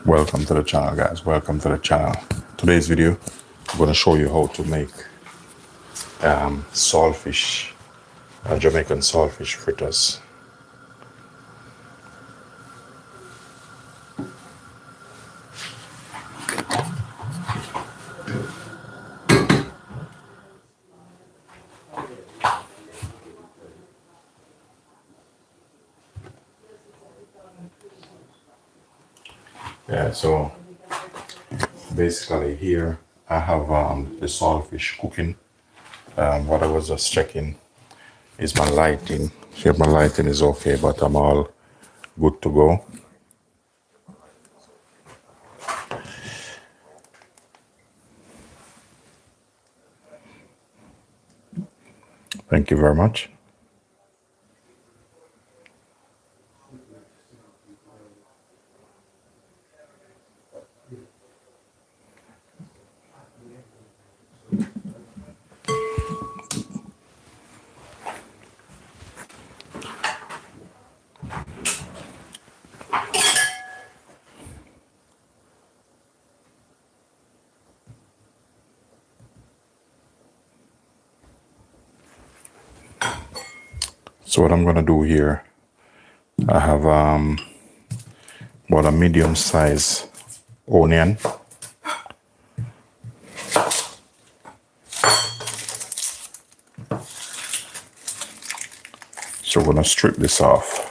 Welcome to the channel, guys. Welcome to the channel. Today's video, I'm going to show you how to make saltfish, Jamaican saltfish fritters. Yeah, so basically here I have the saltfish cooking. What I was just checking is my lighting. Here my lighting is okay, but I'm all good to go. Thank you very much. So what I'm gonna do here, I have about a medium size onion. So we're gonna strip this off.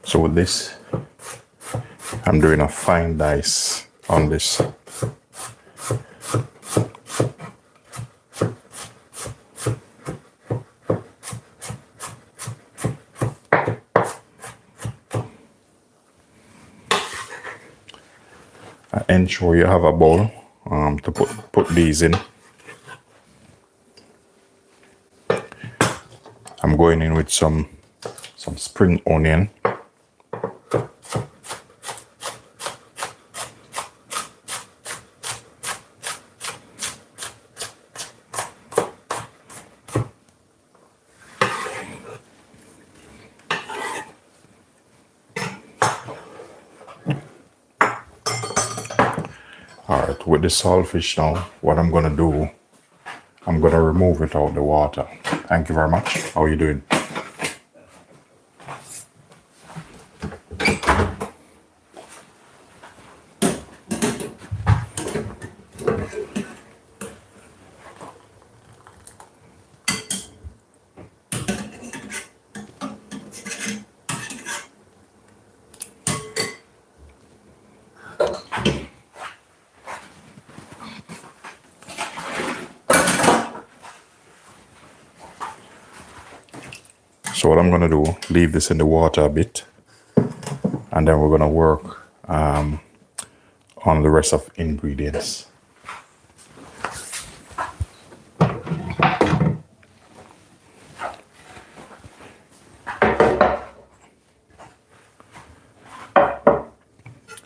So with this, I'm doing a fine dice on this. Ensure you have a bowl to put these in. I'm going in with some spring onion. Alright, with the saltfish now, what I'm gonna do, I'm gonna remove it out of the water. Thank you very much. How are you doing? So what I'm gonna do, leave this in the water a bit, and then we're gonna work on the rest of ingredients.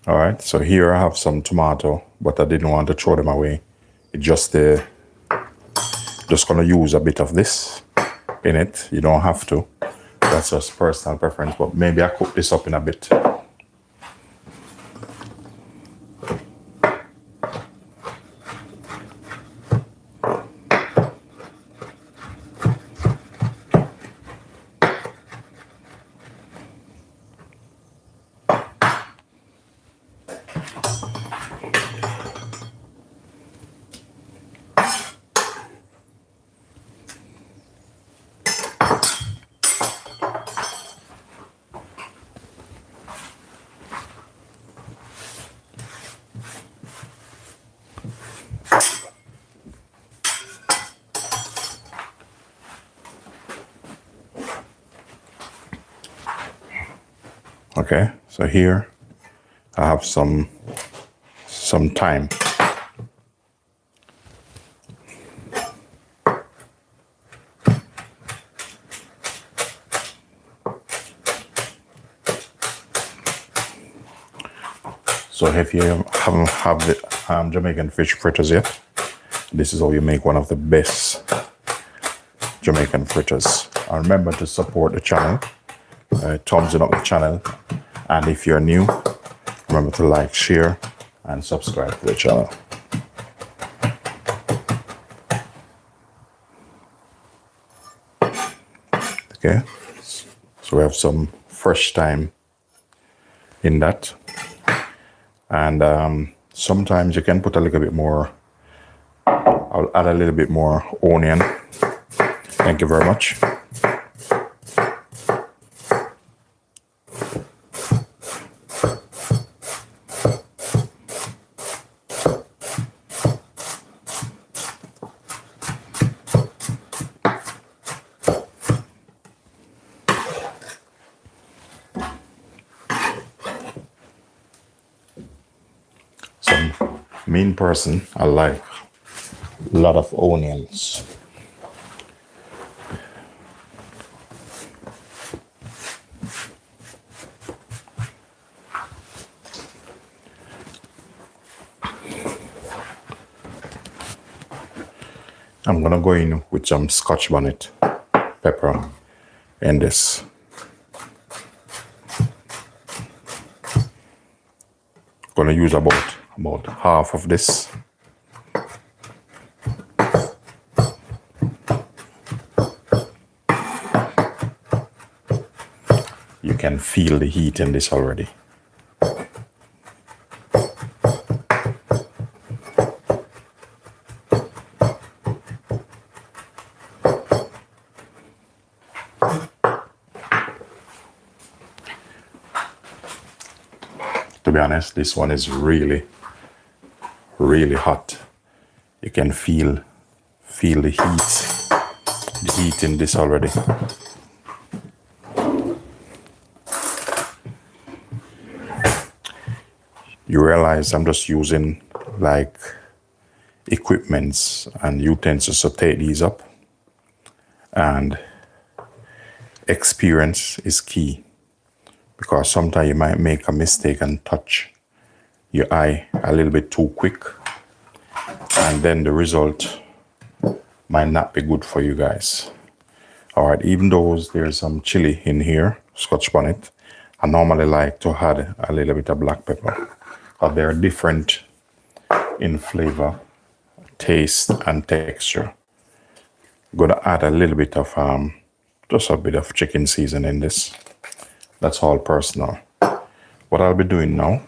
All right, so here I have some tomato, but I didn't want to throw them away. It just gonna use a bit of this in it. You don't have to. That's just personal preference, but maybe I cook this up in a bit. Okay, so here I have some thyme. So if you haven't had the Jamaican fish fritters yet, this is how you make one of the best Jamaican fritters. And remember to support the channel, thumbs up the channel, and if you're new, remember to like, share, and subscribe to the channel. Okay, so we have some fresh thyme in that, and sometimes you can put a little bit more. I'll add a little bit more onion. Thank you very much. Some mean person, I like a lot of onions. I'm gonna go in with some Scotch bonnet pepper in this. Gonna use about half of this. You can feel the heat in this already. To be honest, this one is really hot. You can feel the heat in this already. You realize I'm just using like equipments and utensils to take these up, and experience is key, because sometimes you might make a mistake and touch your eye a little bit too quick, and then the result might not be good for you guys. All right, even though there's some chili in here, Scotch bonnet, I normally like to add a little bit of black pepper, because they're different in flavor, taste, and texture. I'm gonna add a little bit of just a bit of chicken seasoning in this. That's all personal. What I'll be doing now,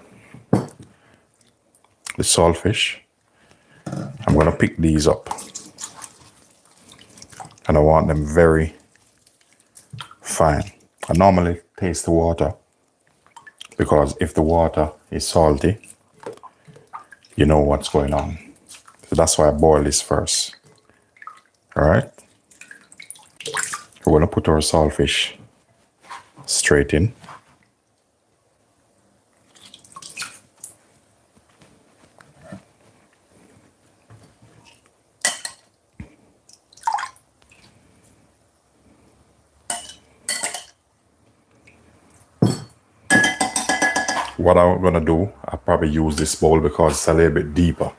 the saltfish, I'm gonna pick these up, and I want them very fine. I normally taste the water, because if the water is salty, you know what's going on. So that's why I boil this first. All right. We're gonna put our saltfish straight in. What I'm gonna do, I'll probably use this bowl because it's a little bit deeper.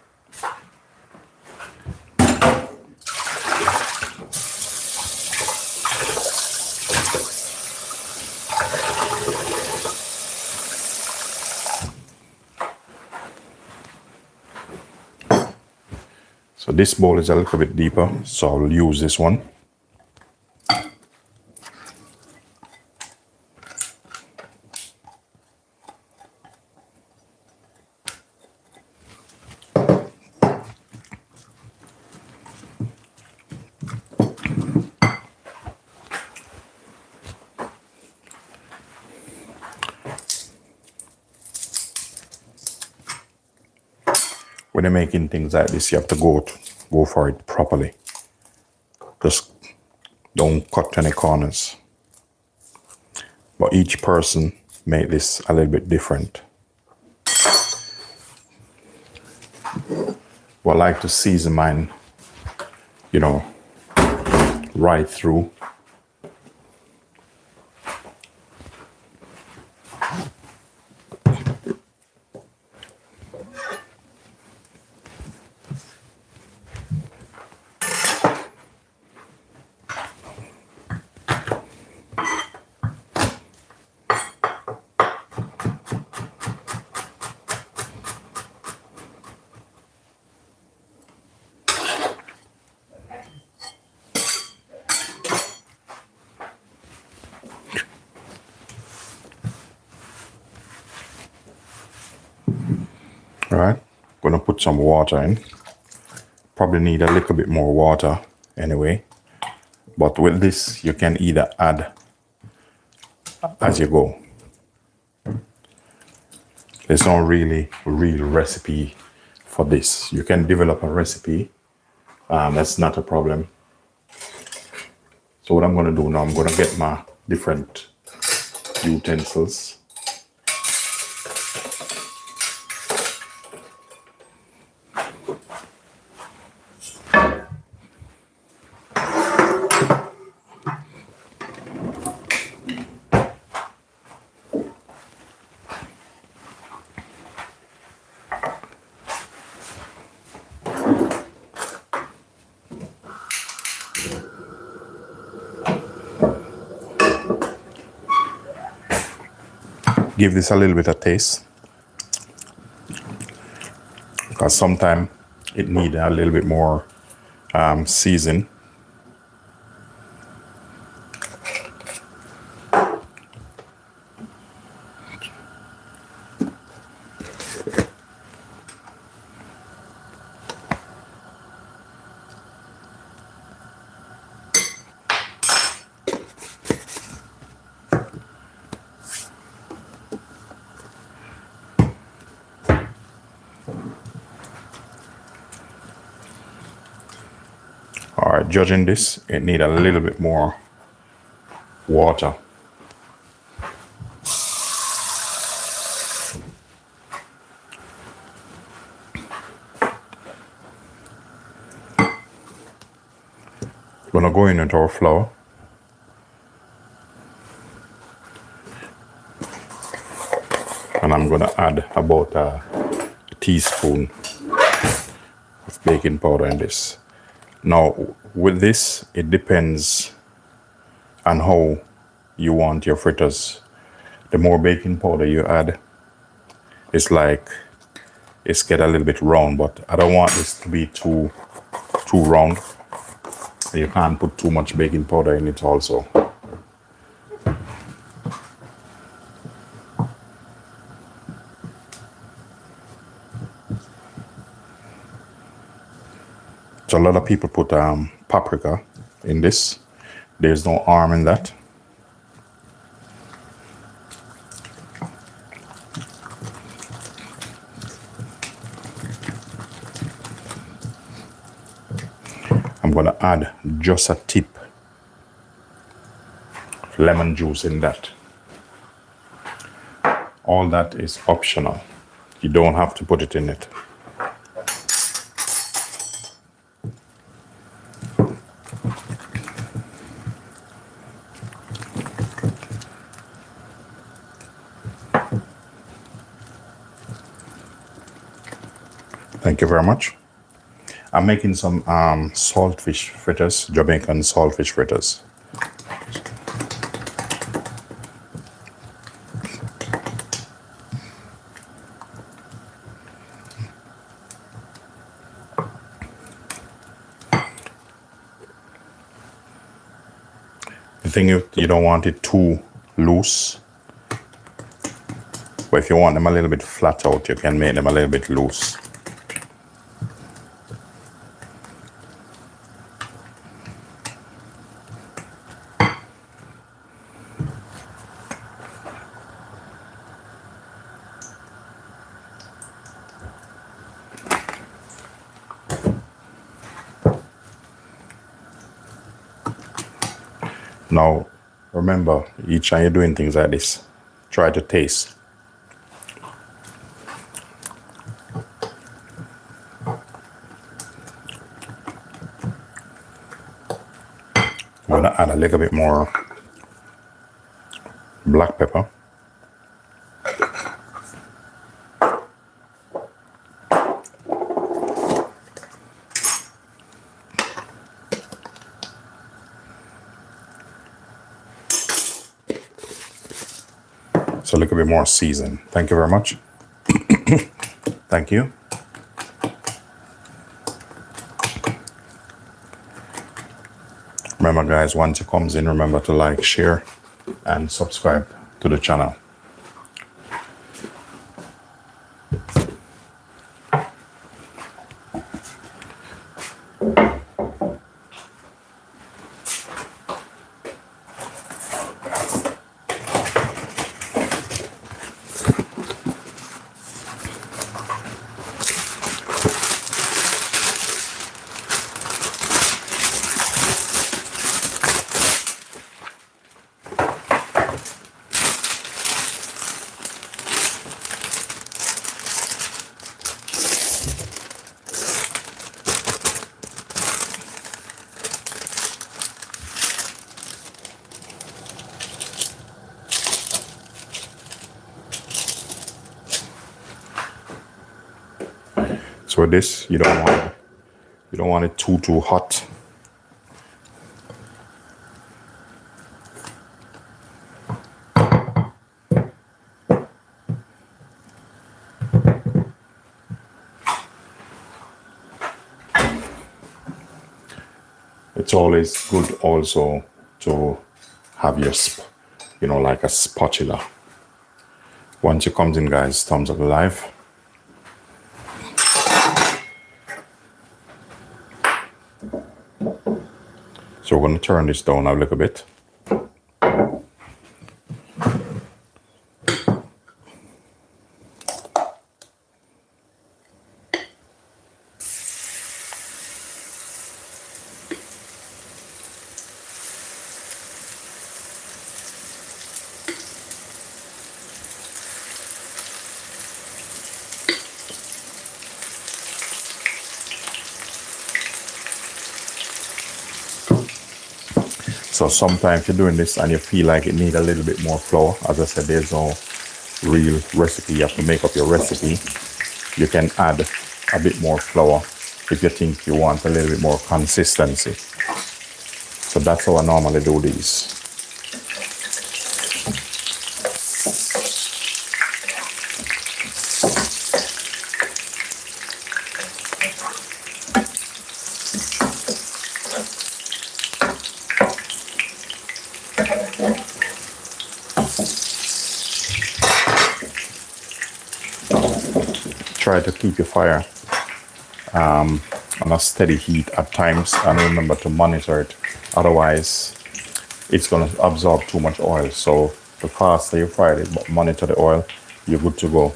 So this bowl is a little bit deeper, so I'll use this one. When you're making things like this, you have to go for it properly. Just don't cut any corners. But each person make this a little bit different. But I like to season mine, right through. All right, gonna put some water in. Probably need a little bit more water anyway. But with this, you can either add as you go. There's no really real recipe for this. You can develop a recipe. That's not a problem. So what I'm going to do now, I'm going to get my different utensils. Give this a little bit of taste, because sometimes it needs a little bit more season. All right, judging this, it needs a little bit more water. We're gonna go in with our flour. And I'm gonna add about a teaspoon of baking powder in this. Now, with this, it depends on how you want your fritters. The more baking powder you add, it's get a little bit round, but I don't want this to be too round. You can't put too much baking powder in it also. So a lot of people put paprika in this. There's no harm in that. I'm gonna add just a tip of lemon juice in that. All that is optional. You don't have to put it in it. Thank you very much. I'm making some saltfish fritters, Jamaican saltfish fritters. The thing is, you don't want it too loose. But if you want them a little bit flat out, you can make them a little bit loose. Now, remember, each time you're doing things like this, try to taste. I'm going to add a little bit more black pepper. So a little bit more season. Thank you very much. Thank you. Remember guys, once it comes in, remember to like, share, and subscribe to the channel. So this, you don't want it too hot. It's always good also to have your, like a spatula. Once it comes in, guys, thumbs up live. So we're going to turn this down a little bit. So sometimes you're doing this and you feel like it needs a little bit more flour. As I said, there's no real recipe. You have to make up your recipe. You can add a bit more flour if you think you want a little bit more consistency. So that's how I normally do these. Try to keep your fire on a steady heat at times, and remember to monitor it. Otherwise, it's going to absorb too much oil. So the faster you fry it, but monitor the oil, you're good to go.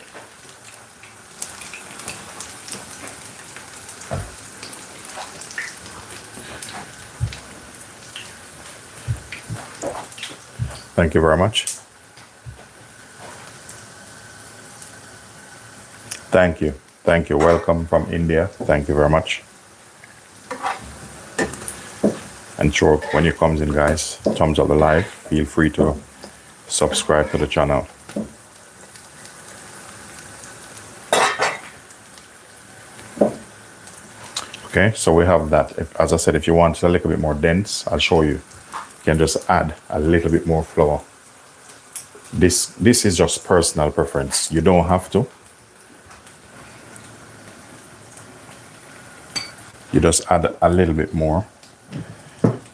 Thank you very much. Thank you. Thank you. Welcome from India. Thank you very much. And sure, when you comes in, guys, thumbs up the live. Feel free to subscribe to the channel. Okay, so we have that. As I said, if you want it a little bit more dense, I'll show you. You can just add a little bit more flour. This is just personal preference. You don't have to. You just add a little bit more,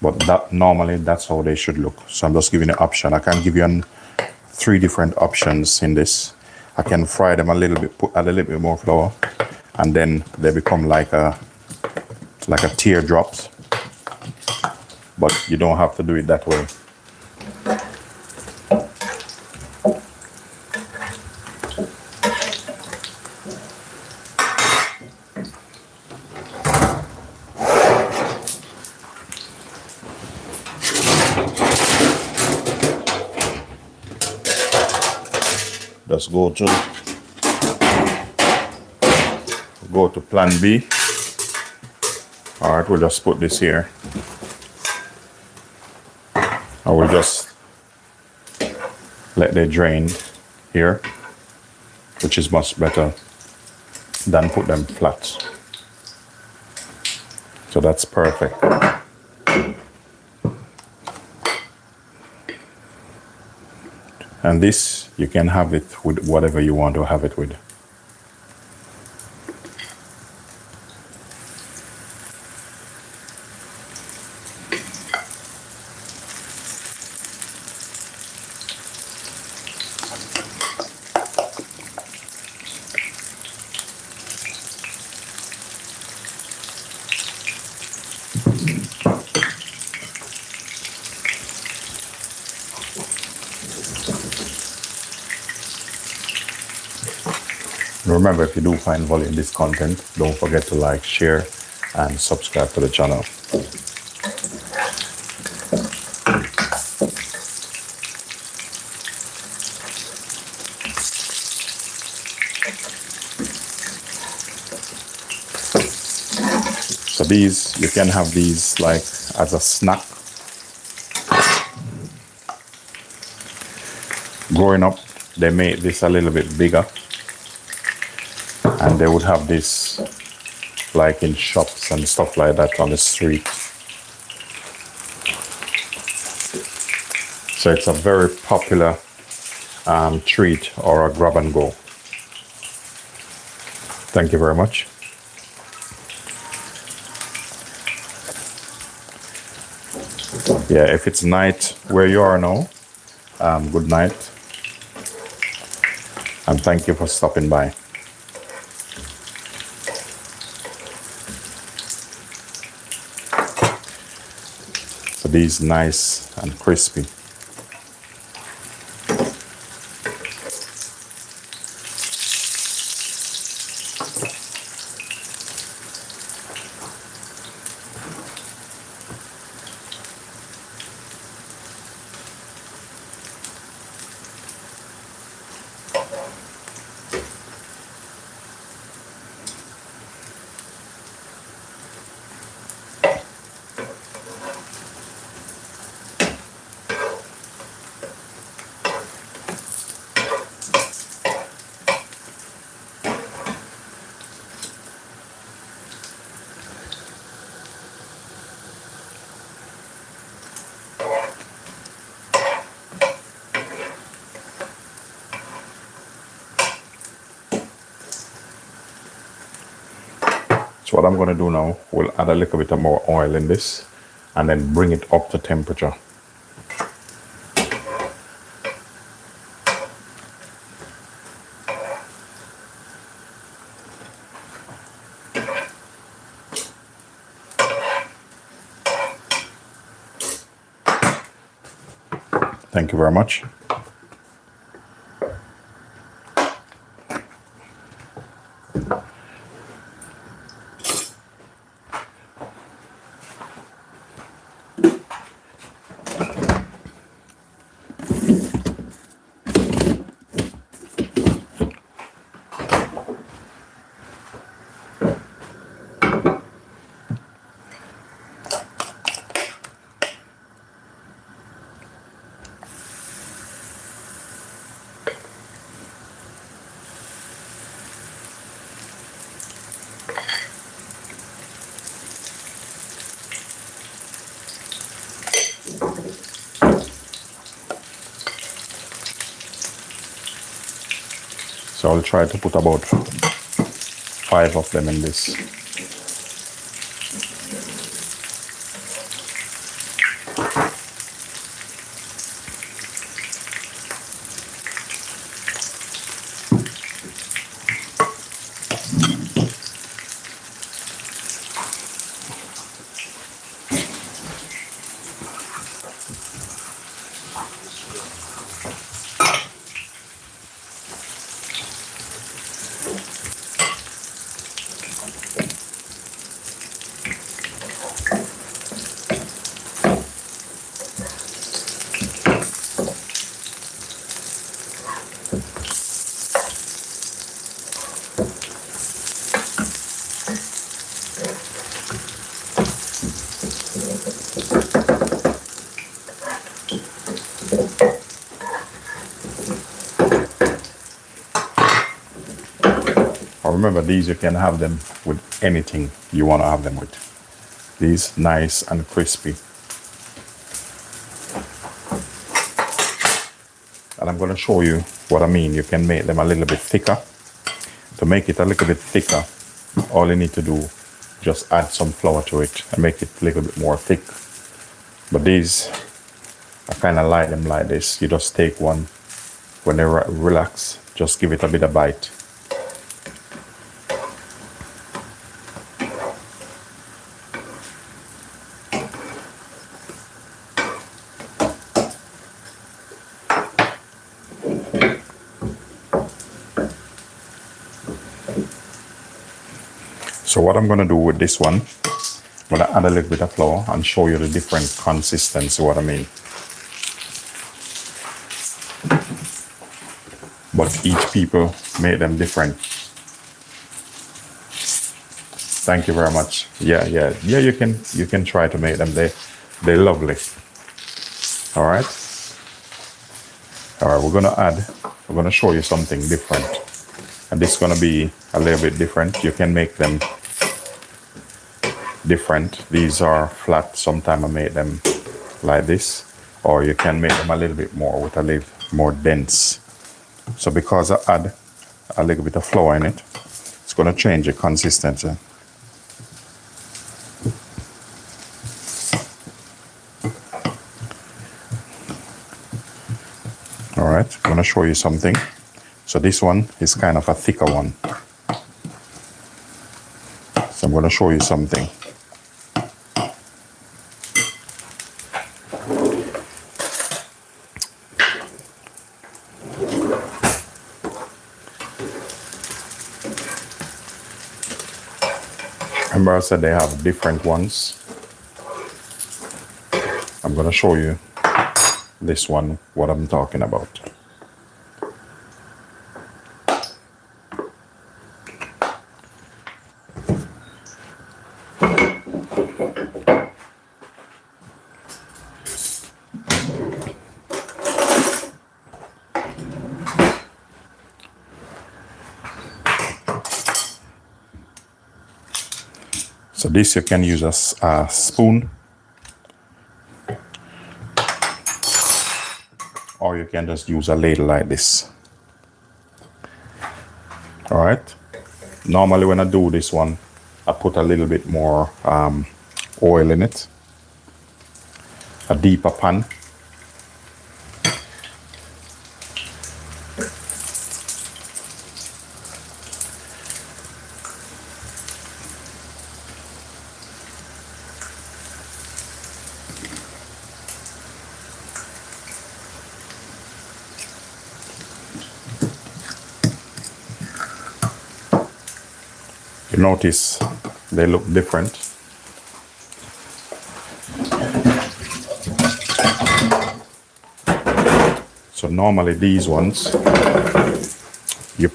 but normally that's how they should look. So I'm just giving you an option. I can give you 3 different options in this. I can fry them a little bit, put a little bit more flour, and then they become like a teardrops. But you don't have to do it that way. Just go to plan B. All right, we'll just put this here. I will just let they drain here, which is much better than put them flat. So that's perfect. And this, you can have it with whatever you want to have it with. Remember, if you do find value in this content, don't forget to like, share, and subscribe to the channel. So these, you can have these like as a snack. Growing up, they made this a little bit bigger, and they would have this like in shops and stuff like that on the street. So it's a very popular treat or a grab and go. Thank you very much. Yeah, if it's night where you are now, good night. And thank you for stopping by. So these nice and crispy. So what I'm going to do now, we'll add a little bit of more oil in this and then bring it up to temperature. Thank you very much. So I'll try to put about 5 of them in this. Remember, these you can have them with anything you want to have them with. These nice and crispy. And I'm going to show you what I mean. You can make them a little bit thicker. To make it a little bit thicker, all you need to do, just add some flour to it and make it a little bit more thick. But these, I kind of like them like this. You just take one, when they relax, just give it a bit of bite. So what I'm going to do with this one, I'm going to add a little bit of flour and show you the different consistency, what I mean. But each people make them different. Thank you very much. Yeah, you can try to make them. They're lovely. All right, we're going to show you something different. And this is going to be a little bit different. You can make them different. These are flat. Sometimes I make them like this, or you can make them a little bit more with a little more dense. So because I add a little bit of flour in it, it's going to change the consistency. All right, I'm going to show you something. So this one is kind of a thicker one. So I'm going to show you something. Remember I said they have different ones. I'm going to show you this one, what I'm talking about. So this you can use as a spoon, or you can just use a ladle like this. All right. Normally when I do this one, I put a little bit more oil in it, a deeper pan. You notice they look different. So normally these ones, you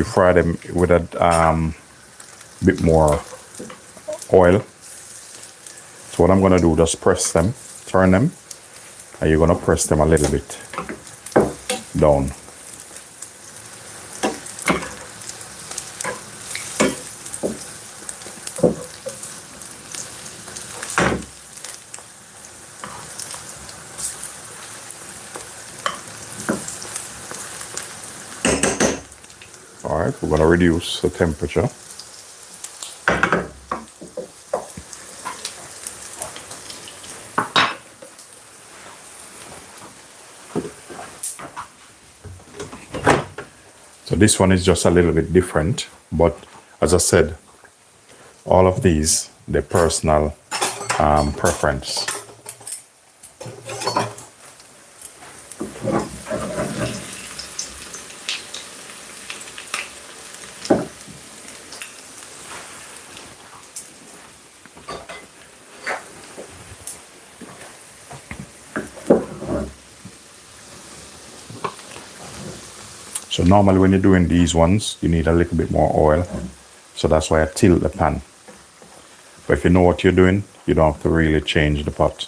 fry them with a bit more oil. So what I'm gonna do, just press them, turn them, and you're gonna press them a little bit down. All right, we're going to reduce the temperature. So this one is just a little bit different, but as I said, all of these, they're personal preference. So normally when you're doing these ones, you need a little bit more oil. So that's why I tilt the pan. But if you know what you're doing, you don't have to really change the pot.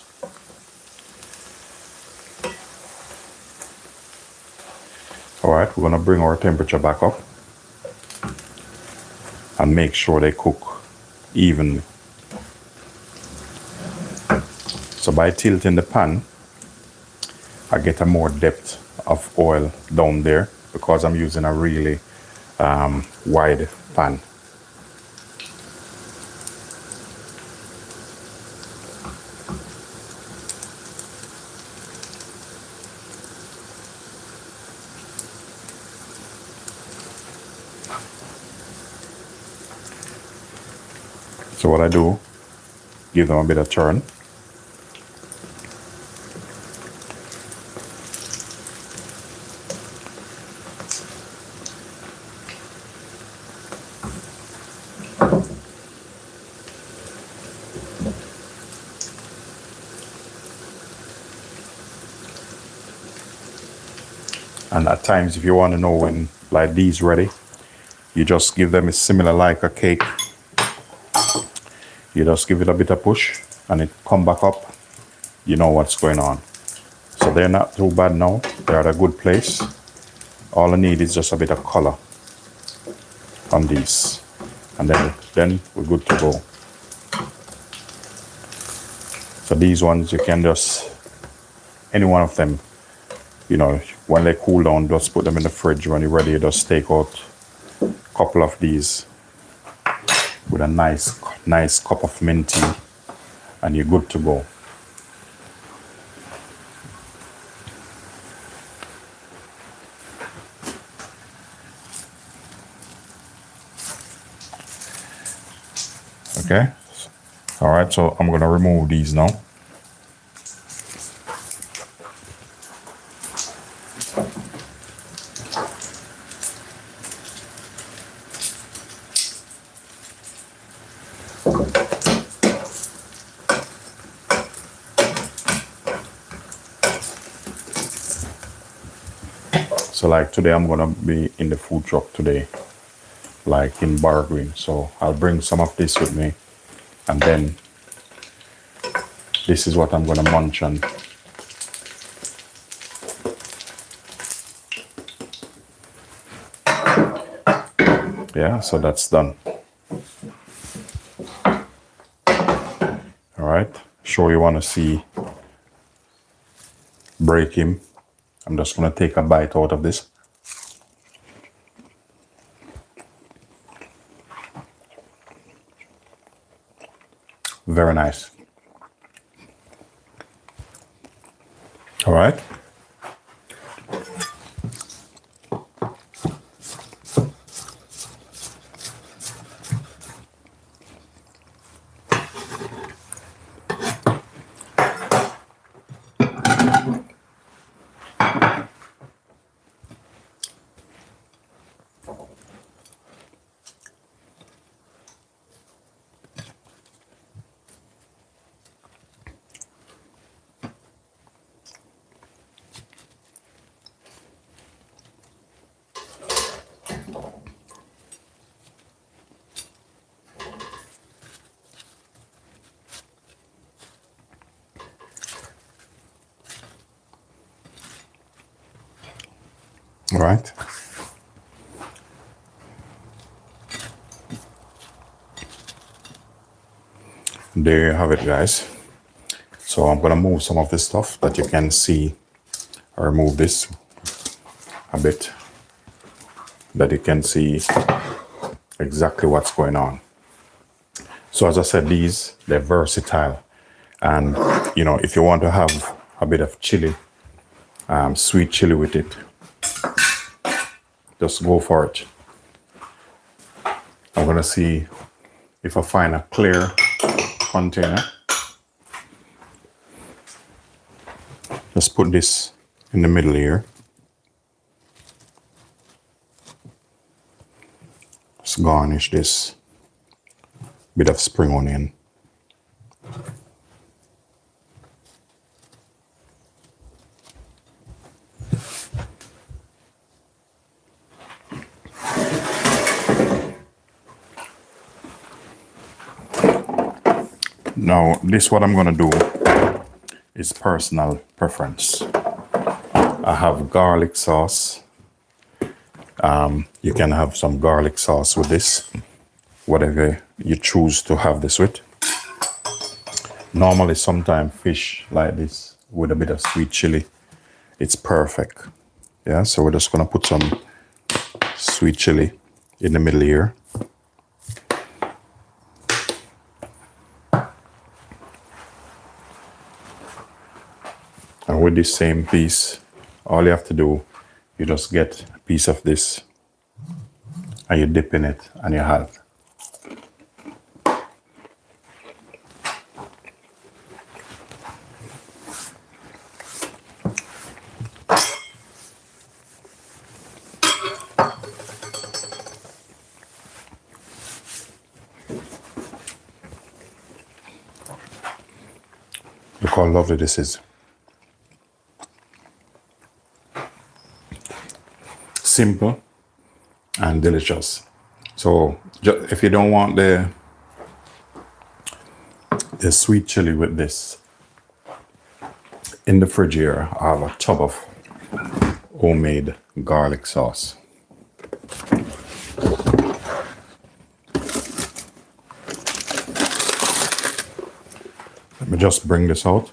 All right, we're gonna bring our temperature back up and make sure they cook evenly. So by tilting the pan, I get a more depth of oil down there because I'm using a really wide pan. So what I do, give them a bit of turn. And at times, if you want to know when like these ready, you just give them a similar like a cake. You just give it a bit of push and it come back up. You know what's going on. So they're not too bad now. They're at a good place. All I need is just a bit of color on these. And then we're good to go. So these ones, you can just, any one of them, you know, when they cool down, just put them in the fridge. When you're ready, you just take out a couple of these with a nice cup of mint tea, and you're good to go. Okay. All right, so I'm going to remove these now. So like today, I'm going to be in the food truck today, like in Bargreen. So I'll bring some of this with me, and then this is what I'm going to munch on. Yeah, so that's done. All right, sure you want to see, break him. I'm just going to take a bite out of this. Very nice. All right. All right. There you have it, guys. So I'm going to move some of this stuff that you can see. I remove this a bit, that you can see exactly what's going on. So as I said, they're versatile. And, you know, if you want to have a bit of chili, sweet chili with it, just go for it. I'm going to see if I find a clear container. Just put this in the middle here. Just garnish this bit of spring onion. Now, this what I'm gonna do is personal preference. I have garlic sauce. You can have some garlic sauce with this, whatever you choose to have this with. Normally, sometimes fish like this with a bit of sweet chili, it's perfect. Yeah, so we're just gonna put some sweet chili in the middle here. And with this same piece, all you have to do, you just get a piece of this and you dip in it and you have. Look how lovely this is. Simple and delicious. So if you don't want the sweet chili with this, in the fridge here, I have a tub of homemade garlic sauce. me just bring this out.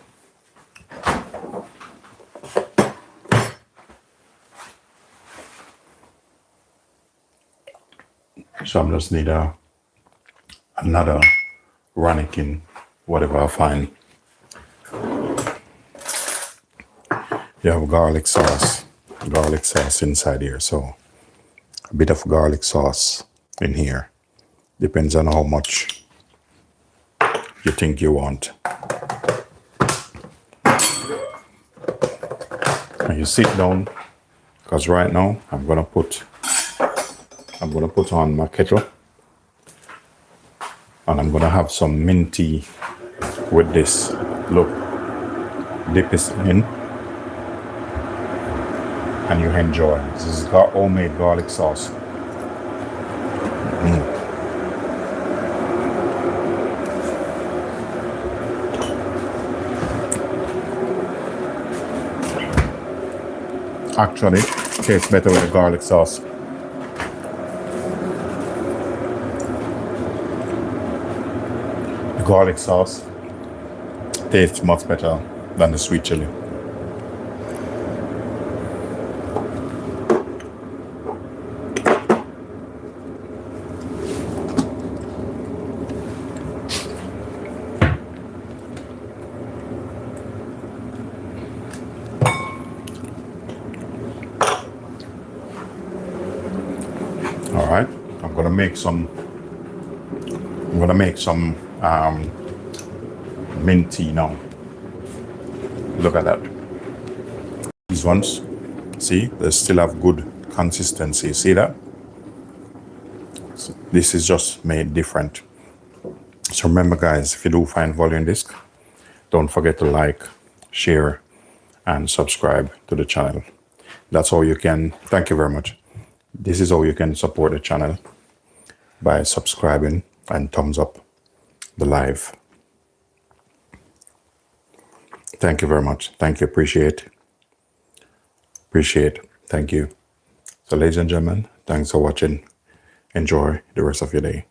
So I just need another ramekin, whatever I find. You have garlic sauce inside here. So a bit of garlic sauce in here. Depends on how much you think you want. And you sit down, because right now I'm gonna put on my kettle, and I'm gonna have some mint tea with this. Look, dip this in, and you enjoy. This is homemade garlic sauce. Actually, tastes better with the garlic sauce. The garlic sauce tastes much better than the sweet chili. All right, I'm gonna make some mint tea now. Look at that. These ones, see, they still have good consistency. See that? So this is just made different. So remember, guys, if you do find value in this, don't forget to like, share, and subscribe to the channel. That's how you can. Thank you very much. This is how you can support the channel, by subscribing and thumbs up the live. Thank you very much. Thank you. Appreciate. Thank you. So ladies and gentlemen, thanks for watching. Enjoy the rest of your day.